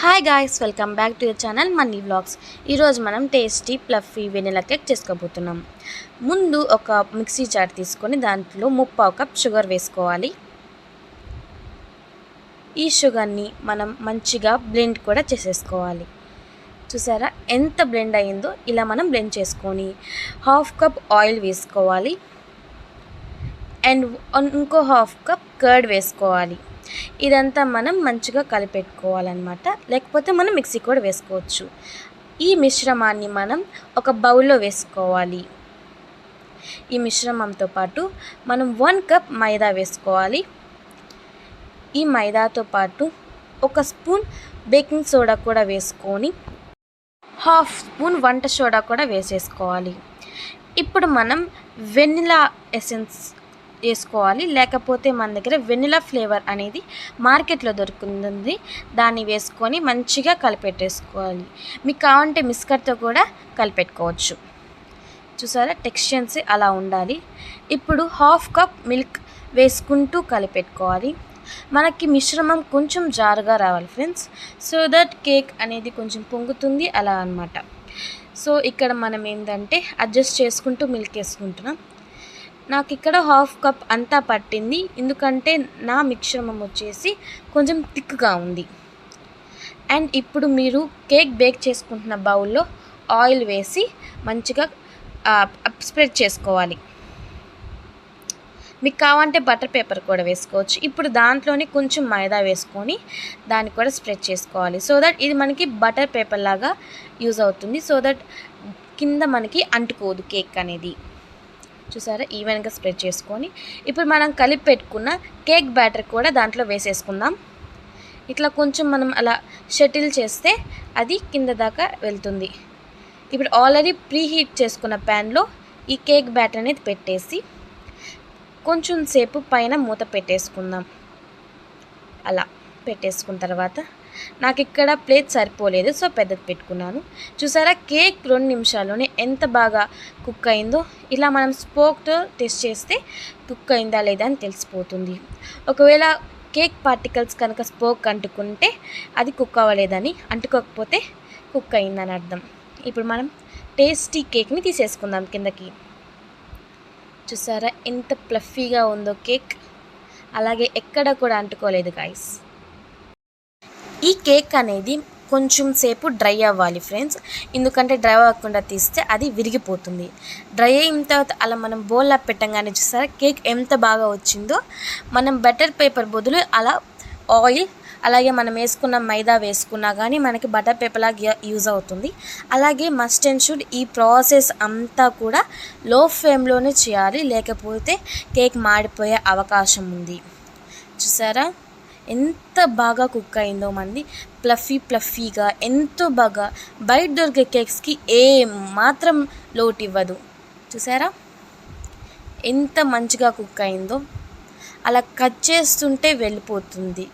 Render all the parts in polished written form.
Hi guys, welcome back to your channel money vlogs. ఈరోజు మనం tasty fluffy vanilla cake చేసుకోబోతున్నాం. ముందు ఒక మిక్సీ జార్ తీసుకొని దాంట్లో 3/4 కప్ షుగర్ వేసుకోవాలి. ఈ షుగర్ని మనం మంచిగా బ్లెండ్ కూడా చేసేసుకోవాలి. చూసారా ఎంత బ్లెండ్ అయ్యిందో? ఇలా మనం బ్లెండ్ చేసుకొని 1/2 కప్ ఆయిల్ వేసుకోవాలి అండ్ ఇంకో 1/2 కప్ కర్డ్ వేసుకోవాలి. ఇదంతా మనం మంచిగా కలిపెట్టుకోవాలన్నమాట. లేకపోతే మనం మిక్సీ కూడా వేసుకోవచ్చు. ఈ మిశ్రమాన్ని మనం ఒక బౌల్లో వేసుకోవాలి. ఈ మిశ్రమంతో పాటు మనం 1 కప్ మైదా వేసుకోవాలి. ఈ మైదాతో పాటు 1 స్పూన్ బేకింగ్ సోడా కూడా వేసుకొని 1/2 స్పూన్ వంట సోడా కూడా వేసేసుకోవాలి. ఇప్పుడు మనం వెనిలా ఎసెన్స్ వేసుకోవాలి. లేకపోతే మన దగ్గర వెనిలా ఫ్లేవర్ అనేది మార్కెట్లో దొరుకుతుంది. దాన్ని వేసుకొని మంచిగా కలిపెట్టేసుకోవాలి. మీకు కావాలంటే మిస్కట్తో కూడా కలిపెట్టుకోవచ్చు. చూసారా టెక్స్చర్స్ అలా ఉండాలి. ఇప్పుడు 1/2 కప్ మిల్క్ వేసుకుంటూ కలిపెట్టుకోవాలి. మనకి మిశ్రమం కొంచెం జారుగా రావాలి ఫ్రెండ్స్, సో దట్ కేక్ అనేది కొంచెం పొంగుతుంది అలా అన్నమాట. సో ఇక్కడ మనం ఏంటంటే అడ్జస్ట్ చేసుకుంటూ మిల్క్ వేసుకుంటున్నాం. నాకు ఇక్కడ 1/2 కప్ అంతా పట్టింది, ఎందుకంటే నా మిశ్రమం వచ్చేసి కొంచెం థిక్గా ఉంది. అండ్ ఇప్పుడు మీరు కేక్ బేక్ చేసుకుంటున్న బౌల్లో ఆయిల్ వేసి మంచిగా స్ప్రెడ్ చేసుకోవాలి. మీకు కావాలంటే బటర్ పేపర్ కూడా వేసుకోవచ్చు. ఇప్పుడు దాంట్లోనే కొంచెం మైదా వేసుకొని దాన్ని కూడా స్ప్రెడ్ చేసుకోవాలి. సో దట్ ఇది మనకి బటర్ పేపర్ లాగా యూజ్ అవుతుంది. సో దట్ కింద మనకి అంటుకోదు కేక్ అనేది. చూసారా ఈవెన్గా స్ప్రెడ్ చేసుకొని ఇప్పుడు మనం కలిపి పెట్టుకున్న కేక్ బ్యాటర్ కూడా దాంట్లో వేసేసుకుందాం. ఇట్లా కొంచెం మనం అలా షటిల్ చేస్తే అది కింద దాకా వెళ్తుంది. ఇప్పుడు ఆల్రెడీ ప్రీహీట్ చేసుకున్న ప్యాన్లో ఈ కేక్ బ్యాటర్ అనేది పెట్టేసి కొంచెం సేపు పైన మూత పెట్టేసుకుందాం. అలా పెట్టేసుకున్న తర్వాత నాకు ఇక్కడ ప్లేట్ సరిపోలేదు, సో పెద్దది పెట్టుకున్నాను. చూసారా కేక్ 2 నిమిషాల్లోనే ఎంత బాగా కుక్ అయిందో. ఇలా మనం స్పోక్తో టెస్ట్ చేస్తే కుక్ అయిందా లేదా అని తెలిసిపోతుంది. ఒకవేళ కేక్ పార్టికల్స్ కనుక స్పోక్ అంటుకుంటే అది కుక్ అవ్వలేదని, అంటుకోకపోతే కుక్ అయిందని అర్థం. ఇప్పుడు మనం టేస్టీ కేక్ని తీసేసుకుందాం కిందకి. చూసారా ఎంత ఫ్లఫీగా ఉందో కేక్, అలాగే ఎక్కడ కూడా అంటుకోలేదు గాయస్. ఈ కేక్ అనేది కొంచెం సేపు డ్రై అవ్వాలి ఫ్రెండ్స్, ఎందుకంటే డ్రై అవ్వకుండా తీస్తే అది విరిగిపోతుంది. డ్రై అయిన తర్వాత అలా మనం బౌల్లో పెట్టంగానే చూసారా కేక్ ఎంత బాగా వచ్చిందో. మనం బటర్ పేపర్ బదులు అలా ఆయిల్ అలాగే మనం వేసుకున్న మైదా వేసుకున్నా కానీ మనకి బటర్ పేపర్ లాగా యూజ్ అవుతుంది. అలాగే మస్ట్ అండ్ షుడ్ ఈ ప్రాసెస్ అంతా కూడా లో ఫ్లేమ్లోనే చేయాలి, లేకపోతే కేక్ మాడిపోయే అవకాశం ఉంది. చూసారా ఎంత బాగా కుక్ అయిందో మంది, ఫ్లఫీగా ఎంతో బాగా. బయట దొరికే కేక్స్కి ఏ మాత్రం లోటు ఇవ్వదు. చూసారా ఎంత మంచిగా కుక్ అయిందో. అలా కట్ చేస్తుంటే వెళ్ళిపోతుంది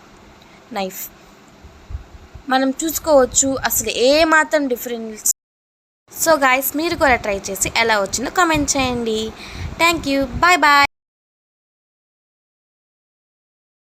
నైఫ్, మనం చూసుకోవచ్చు అసలు ఏ మాత్రం డిఫరెన్స్. సో గాయస్ మీరు కూడా ట్రై చేసి ఎలా వచ్చిందో కామెంట్ చేయండి. Thank you, bye bye.